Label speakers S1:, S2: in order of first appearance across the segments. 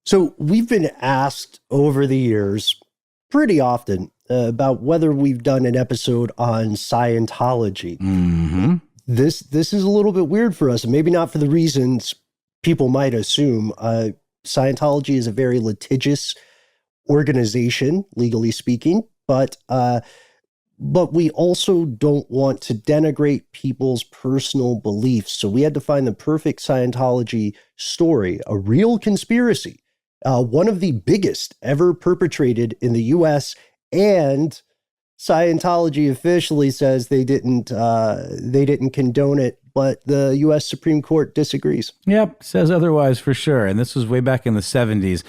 S1: So we've been asked over the years pretty often about whether we've done an episode on Scientology.
S2: Mm-hmm.
S1: This is a little bit weird for us, and maybe not for the reasons people might assume. Scientology is a very litigious organization, legally speaking, but we also don't want to denigrate people's personal beliefs. So we had to find the perfect Scientology story, a real conspiracy, one of the biggest ever perpetrated in the U.S., and Scientology officially says they didn't condone it, but the U.S. Supreme Court disagrees.
S2: Yep, says otherwise for sure. And this was way back in the 70s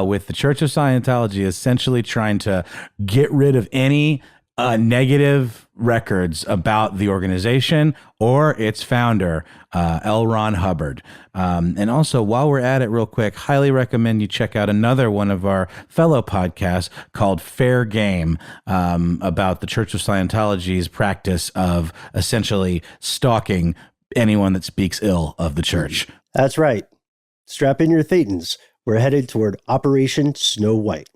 S2: with the Church of Scientology essentially trying to get rid of any negative records about the organization or its founder, L. Ron Hubbard. And also, while we're at it real quick, highly recommend you check out another one of our fellow podcasts called Fair Game, about the Church of Scientology's practice of essentially stalking anyone that speaks ill of the church.
S1: That's right. Strap in your thetans. We're headed toward Operation Snow White.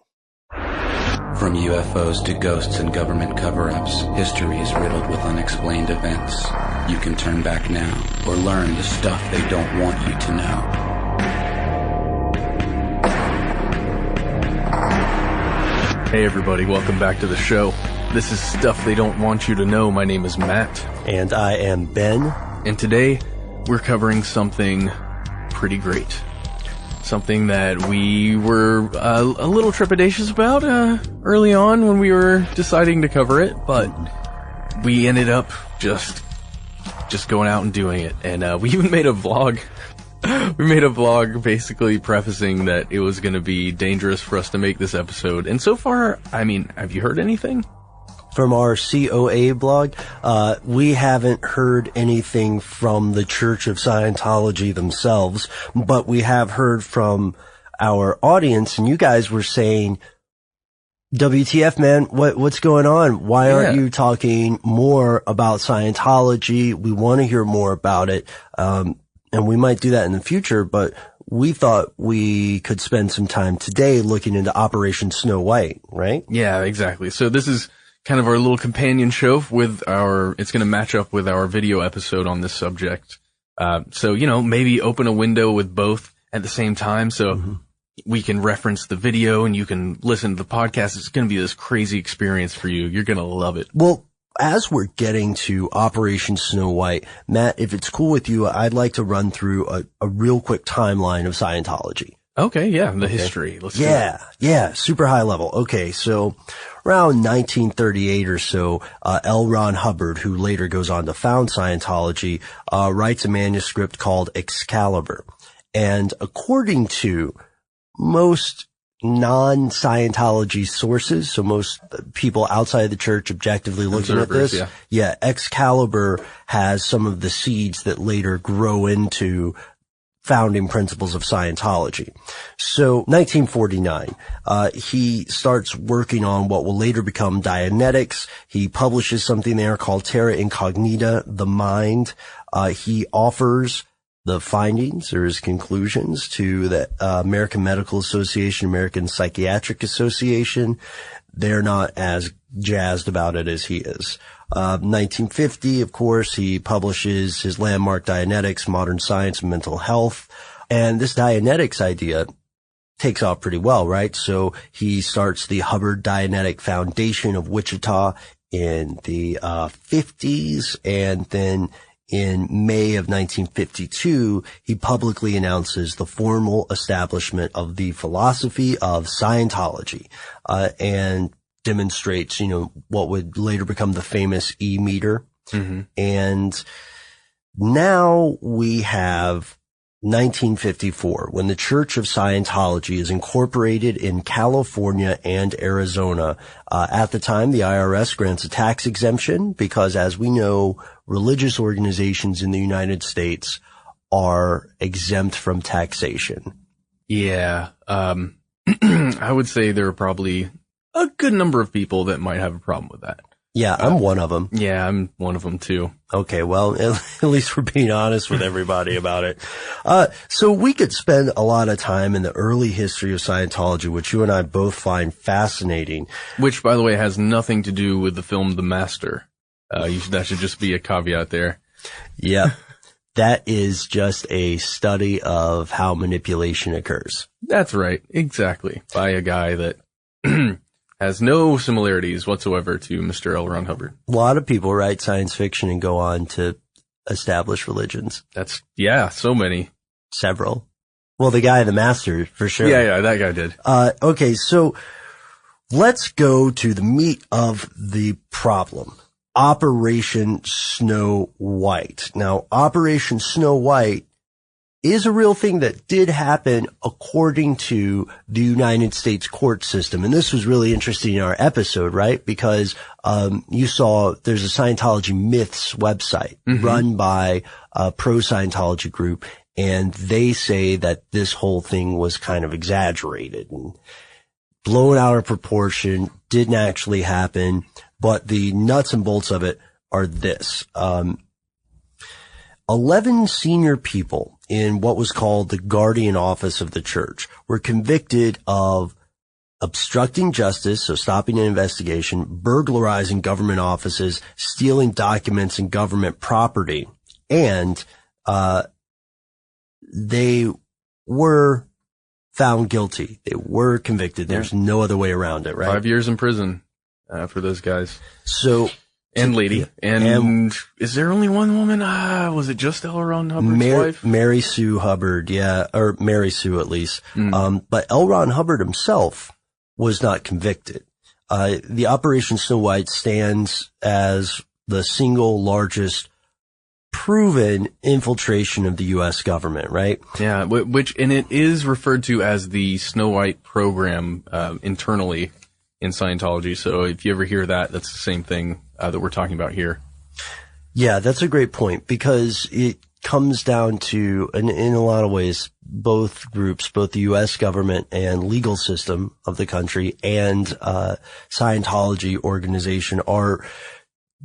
S3: From UFOs to ghosts and government cover-ups, history is riddled with unexplained events. You can turn back now or learn the stuff they don't want you to know.
S4: Hey everybody, welcome back to the show. This is Stuff They Don't Want You to Know. My name is Matt.
S1: And I am Ben.
S4: And today, we're covering something pretty great. Something that we were a little trepidatious about early on when we were deciding to cover it, but we ended up just going out and doing it. And we even made a vlog. We made a vlog basically prefacing that it was going to be dangerous for us to make this episode. And so far, I mean, have you heard anything?
S1: From our COA blog, we haven't heard anything from the Church of Scientology themselves, but we have heard from our audience, and you guys were saying, WTF, man, what's going on? Why aren't you talking more about Scientology? We want to hear more about it, and we might do that in the future, but we thought we could spend some time today looking into Operation Snow White, right?
S4: Yeah, exactly. So this is kind of our little companion show with it's going to match up with our video episode on this subject. So, maybe open a window with both at the same time so we can reference the video and you can listen to the podcast. It's going to be this crazy experience for you. You're going to love it.
S1: Well, as we're getting to Operation Snow White, Matt, if it's cool with you, I'd like to run through a real quick timeline of Scientology.
S4: Okay, yeah, the history. Let's do it.
S1: Yeah, super high level. Okay, so around 1938 or so, L. Ron Hubbard, who later goes on to found Scientology, writes a manuscript called Excalibur. And according to most non-Scientology sources, so most people outside the church objectively looking at this, Excalibur has some of the seeds that later grow into founding principles of Scientology. So 1949, he starts working on what will later become Dianetics. He publishes something there called Terra Incognita, The Mind. He offers the findings or his conclusions to the American Medical Association, American Psychiatric Association. They're not as jazzed about it as he is. 1950, of course, he publishes his landmark Dianetics, Modern Science and Mental Health. And this Dianetics idea takes off pretty well, right? So he starts the Hubbard Dianetic Foundation of Wichita in the 50s. And then in May of 1952, he publicly announces the formal establishment of the philosophy of Scientology, and demonstrates, what would later become the famous E-meter. And now we have 1954, when the Church of Scientology is incorporated in California and Arizona. At the time, the IRS grants a tax exemption because, as we know, religious organizations in the United States are exempt from taxation.
S4: Yeah. I would say there are probably a good number of people that might have a problem with that.
S1: Yeah, I'm one of them.
S4: Yeah, I'm one of them too.
S1: Okay, well, at least we're being honest with everybody about it. So we could spend a lot of time in the early history of Scientology, which you and I both find fascinating.
S4: Which, by the way, has nothing to do with the film The Master. That should just be a caveat there.
S1: Yeah, that is just a study of how manipulation occurs.
S4: That's right, exactly. By a guy that has no similarities whatsoever to Mr. L. Ron Hubbard.
S1: A lot of people write science fiction and go on to establish religions.
S4: So many.
S1: Several. Well, the guy, the master, for sure.
S4: Yeah, that guy did.
S1: Okay, so let's go to the meat of the problem. Operation Snow White. Now, Operation Snow White is a real thing that did happen according to the United States court system. And this was really interesting in our episode, right? Because, you saw there's a Scientology Myths website run by a pro-Scientology group. And they say that this whole thing was kind of exaggerated and blown out of proportion, didn't actually happen. But the nuts and bolts of it are this. 11 senior people in what was called the Guardian Office of the Church were convicted of obstructing justice, so stopping an investigation, burglarizing government offices, stealing documents and government property, and they were found guilty. They were convicted. There's no other way around it, right?
S4: 5 years in prison for those guys.
S1: So...
S4: And lady.
S1: Yeah.
S4: And is there only one woman? Was it just L. Ron Hubbard's wife?
S1: Mary Sue Hubbard, yeah, or Mary Sue at least. But L. Ron Hubbard himself was not convicted. The Operation Snow White stands as the single largest proven infiltration of the U.S. government, right?
S4: Yeah, and it is referred to as the Snow White program internally in Scientology. So if you ever hear that, that's the same thing that we're talking about here.
S1: Yeah, that's a great point, because it comes down to, in a lot of ways, both groups, both the U.S. government and legal system of the country and Scientology organization are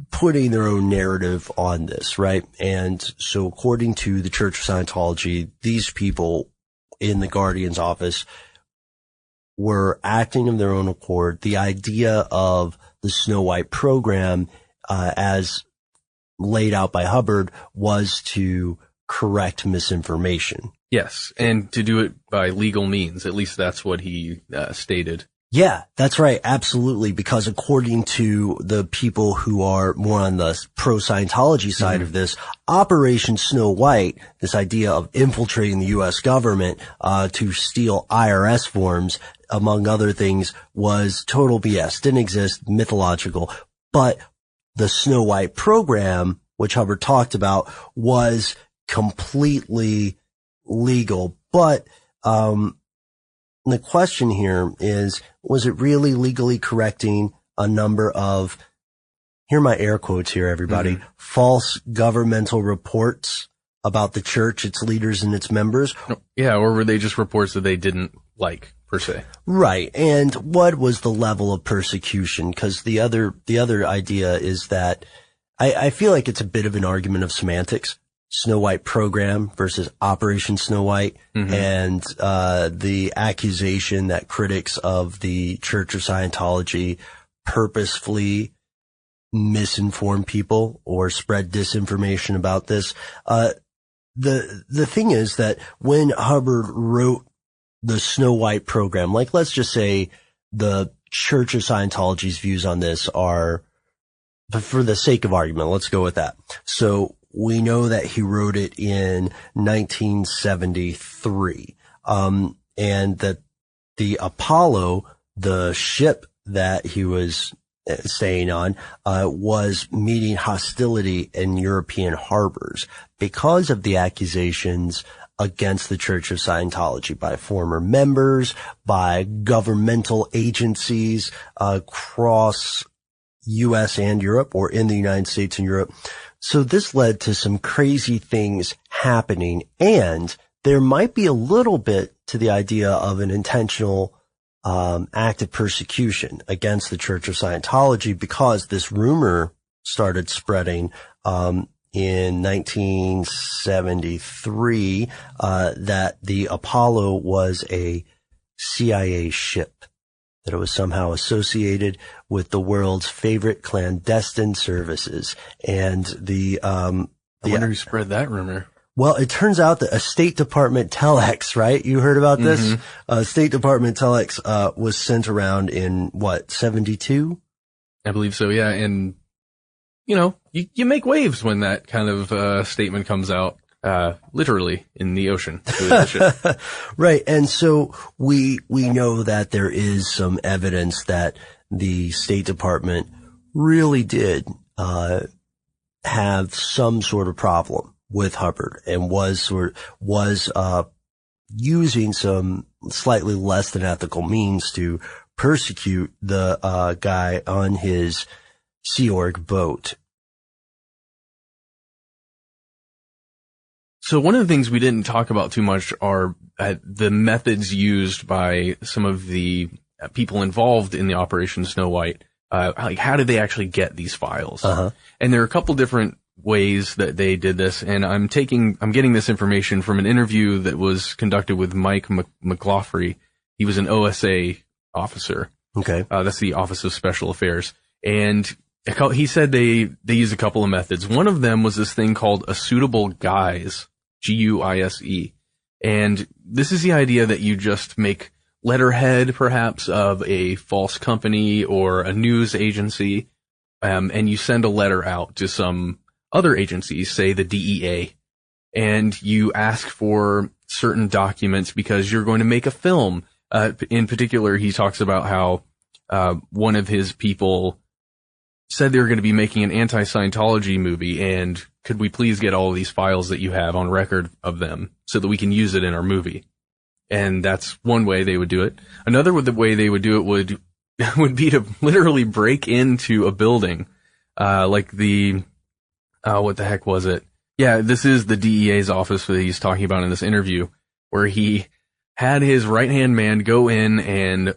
S1: putting their own narrative on this, right? And so according to the Church of Scientology, these people in the Guardian's office were acting of their own accord. The idea of the Snow White program, as laid out by Hubbard, was to correct misinformation.
S4: Yes, and to do it by legal means. At least that's what he stated.
S1: Yeah, that's right. Absolutely. Because according to the people who are more on the pro-Scientology side of this, Operation Snow White, this idea of infiltrating the U.S. government to steal IRS forms, among other things, was total BS. Didn't exist, mythological. But the Snow White program, which Hubbard talked about, was completely legal. But the question here is, was it really legally correcting a number of, here are my air quotes here, everybody, false governmental reports about the church, its leaders, and its members?
S4: Yeah, or were they just reports that they didn't like, per se?
S1: Right. And what was the level of persecution? Because the other idea is that I feel like it's a bit of an argument of semantics. Snow White program versus Operation Snow White, and the accusation that critics of the Church of Scientology purposefully misinform people or spread disinformation about this. The thing is that when Hubbard wrote the Snow White program, like, let's just say the Church of Scientology's views on this are, but for the sake of argument, let's go with that. So we know that he wrote it in 1973, and that the Apollo, the ship that he was staying on, was meeting hostility in European harbors because of the accusations against the Church of Scientology by former members, by governmental agencies across U.S. and Europe, or in the United States and Europe. So this led to some crazy things happening, and there might be a little bit to the idea of an intentional active persecution against the Church of Scientology because this rumor started spreading in 1973 that the Apollo was a CIA ship, that it was somehow associated with the world's favorite clandestine services. And I
S4: wonder who spread that rumor.
S1: Well, it turns out that a State Department telex, right? You heard about this? State Department telex was sent around in, 72?
S4: I believe so, yeah. And, you make waves when that kind of statement comes out, literally in the ocean.
S1: Right. And so we know that there is some evidence that the State Department really did have some sort of problem with Hubbard and was using some slightly less than ethical means to persecute the guy on his Sea Org boat.
S4: So one of the things we didn't talk about too much are the methods used by some of the people involved in the Operation Snow White. Like, how did they actually get these files? And there are a couple different ways that they did this, and I'm getting this information from an interview that was conducted with Mike McLaughlin. He was an OSA officer.
S1: Okay.
S4: That's the Office of Special Affairs. And he said they used a couple of methods. One of them was this thing called a suitable guise, Guise. And this is the idea that you just make letterhead, perhaps, of a false company or a news agency, and you send a letter out to some other agencies, say the DEA, and you ask for certain documents because you're going to make a film. In particular, he talks about how one of his people said they were going to be making an anti-Scientology movie, and could we please get all of these files that you have on record of them so that we can use it in our movie? And that's one way they would do it. Another way they would do it would be to literally break into a building, like the what the heck was it? Yeah, this is the DEA's office that he's talking about in this interview, where he had his right-hand man go in and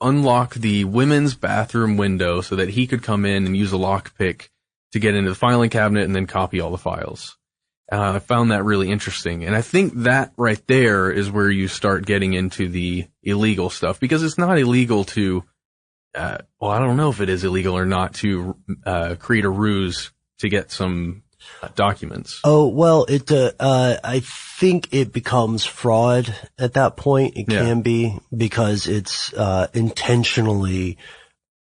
S4: unlock the women's bathroom window so that he could come in and use a lockpick to get into the filing cabinet and then copy all the files. I found that really interesting. And I think that right there is where you start getting into the illegal stuff, because it's not illegal to, I don't know if it is illegal or not to create a ruse to get some documents.
S1: Oh, well, I think it becomes fraud at that point. It can be, because it's intentionally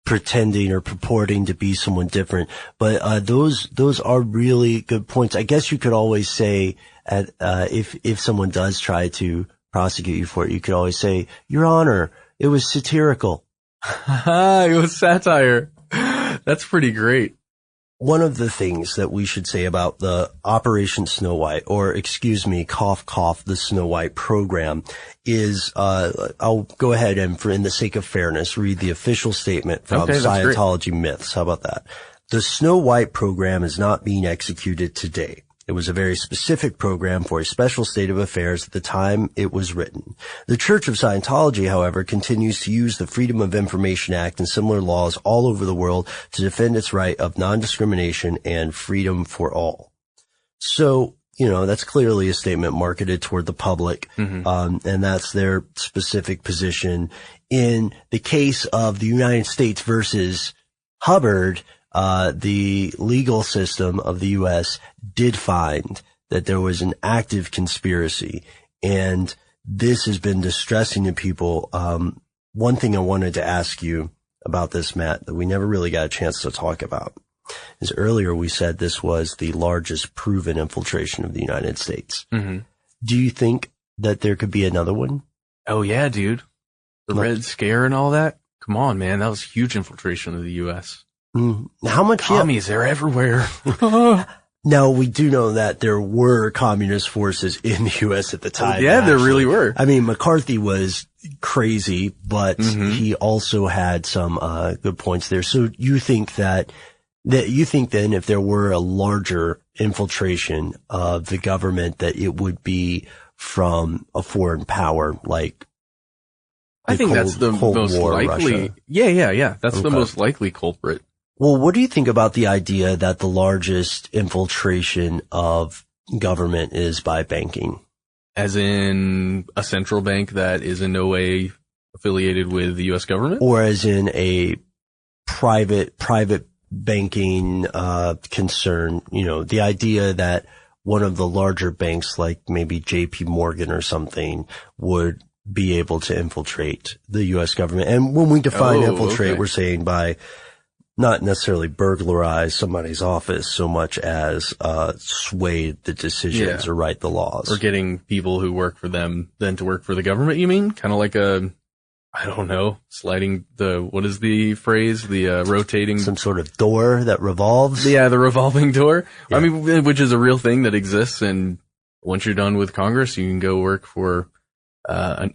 S1: pretending or purporting to be someone different. But those are really good points. I guess you could always say, if someone does try to prosecute you for it, you could always say, Your Honor, it was satirical.
S4: It was satire. That's pretty great.
S1: One of the things that we should say about the Operation Snow White, or excuse me, cough, cough, the Snow White program is, I'll go ahead and, in the sake of fairness, read the official statement from Scientology Myths. How about that? The Snow White program is not being executed today. It was a very specific program for a special state of affairs at the time it was written. The Church of Scientology, however, continues to use the Freedom of Information Act and similar laws all over the world to defend its right of non-discrimination and freedom for all. So, that's clearly a statement marketed toward the public, and that's their specific position. In the case of the United States versus Hubbard, the legal system of the U.S. did find that there was an active conspiracy, and this has been distressing to people. One thing I wanted to ask you about this, Matt, that we never really got a chance to talk about, is earlier we said this was the largest proven infiltration of the United States. Do you think that there could be another one?
S4: Oh yeah, dude. The Red Scare and all that? Come on, man. That was huge infiltration of the U.S.
S1: How much?
S4: Commies, they're everywhere.
S1: Now, we do know that there were communist forces in the U.S. at the time.
S4: Yeah, there really were.
S1: I mean, McCarthy was crazy, but he also had some good points there. So you think then if there were a larger infiltration of the government, that it would be from a foreign power like
S4: I think that's the
S1: Cold
S4: most
S1: War
S4: likely.
S1: Russia.
S4: Yeah. That's the most likely culprit.
S1: Well, what do you think about the idea that the largest infiltration of government is by banking?
S4: As in a central bank that is in no way affiliated with the U.S. government?
S1: Or as in a private banking concern? You know, the idea that one of the larger banks, like maybe JP Morgan or something, would be able to infiltrate the U.S. government. And when we define infiltrate, we're saying by not necessarily burglarize somebody's office so much as sway the decisions or write the laws.
S4: Or getting people who work for them then to work for the government, you mean? Kind of like I don't know, sliding what is the phrase? The rotating...
S1: Some sort of door that revolves?
S4: Yeah, the revolving door.
S1: Yeah.
S4: I mean, which is a real thing that exists, and once you're done with Congress, you can go work for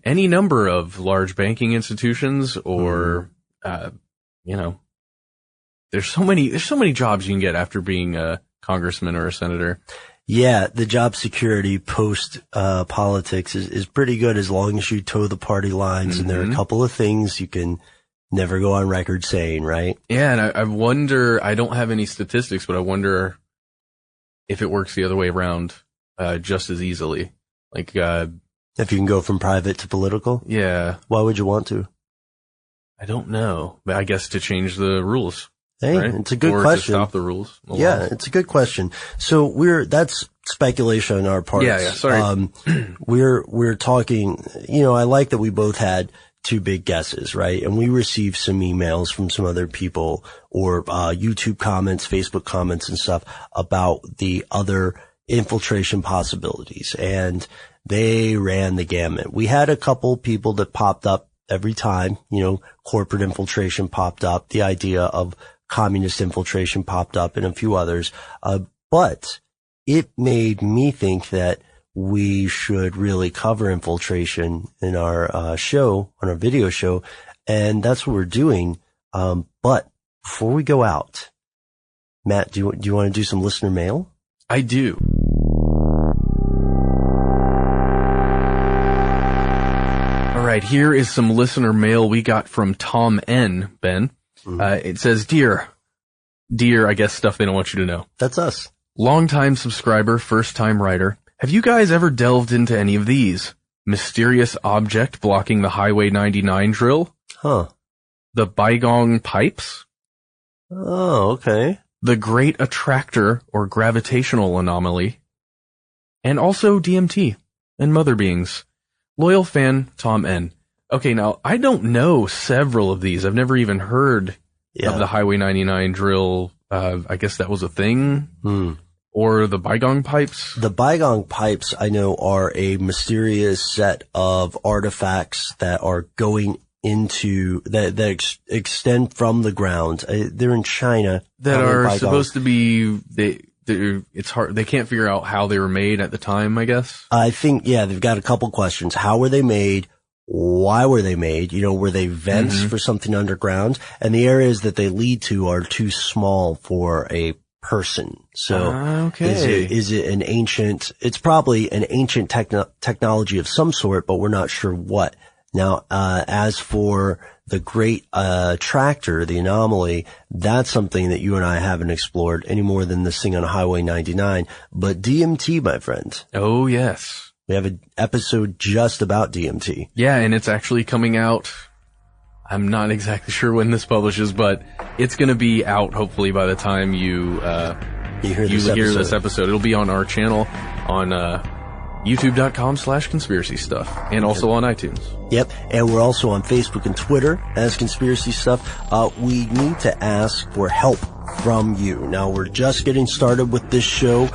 S4: any number of large banking institutions or, you know, there's so many jobs you can get after being a congressman or a senator.
S1: Yeah, the job security post politics is pretty good as long as you toe the party lines. And there are a couple of things you can never go on record saying, right?
S4: Yeah, and I wonder, I don't have any statistics, but I wonder if it works the other way around just as easily. Like,
S1: if you can go from private to political?
S4: Yeah.
S1: Why would you want to?
S4: I don't know. But I guess to change the rules.
S1: Hey,
S4: right?
S1: It's a good
S4: or
S1: question.
S4: To stop the rules.
S1: Yeah, it's a good question. So that's speculation on our part.
S4: Yeah, sorry.
S1: We're talking, you know, I like that we both had two big guesses, right? And we received some emails from some other people or YouTube comments, Facebook comments and stuff about the other infiltration possibilities. And they ran the gamut. We had a couple people that popped up every time, you know, corporate infiltration popped up, the idea of communist infiltration popped up, and a few others. But it made me think that we should really cover infiltration in our show, on our video show, and that's what we're doing. But before we go out, Matt, do you want to do some listener mail?
S4: I do. All right, here is some listener mail we got from Tom N. Ben. It says, Dear, I guess stuff they don't want you to know.
S1: That's us.
S4: Longtime subscriber, first-time writer. Have you guys ever delved into any of these? Mysterious object blocking the Highway 99 drill?
S1: Huh.
S4: The Bygong pipes?
S1: Oh, okay.
S4: The Great Attractor or Gravitational Anomaly? And also DMT and Mother Beings. Loyal fan, Tom N. Okay, now, I don't know several of these. I've never even heard of the Highway 99 drill. I guess that was a thing. Or the Bygong pipes. The
S1: Bygong pipes, I know, are a mysterious set of artifacts that are going into, that extend from the ground. They're in China.
S4: That are supposed to be, it's hard, they can't figure out how they were made at the time, I guess.
S1: I think, they've got a couple questions. How were they made? Why were they made? You know, were they vents for something underground? And the areas that they lead to are too small for a person. So is it an ancient, it's probably an ancient technology of some sort, but we're not sure what. Now, as for the Great Attractor, the anomaly, that's something that you and I haven't explored any more than this thing on Highway 99. But DMT, my friend.
S4: Oh, yes.
S1: We have an episode just about DMT.
S4: Yeah, and it's actually coming out. I'm not exactly sure when this publishes, but it's going to be out hopefully by the time you hear this episode. It'll be on our channel on youtube.com/conspiracy stuff and also on iTunes.
S1: Yep. And we're also on Facebook and Twitter as Conspiracy Stuff. We need to ask for help from you. Now, we're just getting started with this show.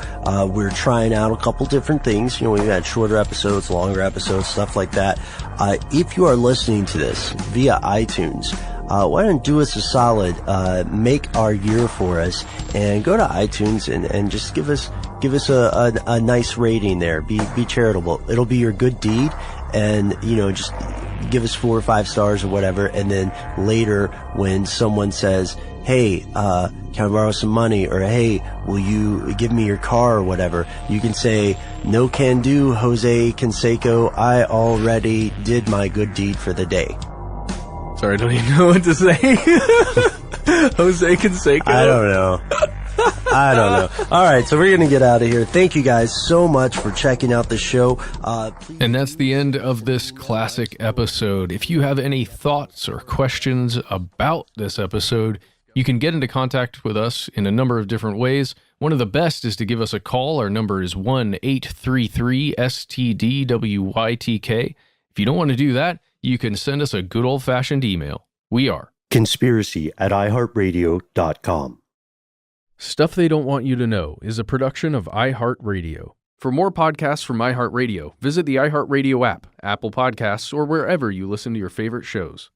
S1: We're trying out a couple different things. You know, we've had shorter episodes, longer episodes, stuff like that. If you are listening to this via iTunes, why don't do us a solid, make our year for us and go to iTunes and just give us a nice rating there. Be charitable. It'll be your good deed. And, you know, just give us 4 or 5 stars or whatever, and then later when someone says, hey, can I borrow some money, or hey, will you give me your car or whatever, you can say, no can do, Jose Canseco, I already did my good deed for the day.
S4: Sorry, I don't even know what to say. Jose Canseco?
S1: I don't know. All right, so we're going to get out of here. Thank you guys so much for checking out the show.
S5: And that's the end of this classic episode. If you have any thoughts or questions about this episode, you can get into contact with us in a number of different ways. One of the best is to give us a call. Our number is 1-833-STDWYTK. If you don't want to do that, you can send us a good old-fashioned email. We are
S1: conspiracy@iHeartRadio.com.
S5: Stuff They Don't Want You to Know is a production of iHeartRadio. For more podcasts from iHeartRadio, visit the iHeartRadio app, Apple Podcasts, or wherever you listen to your favorite shows.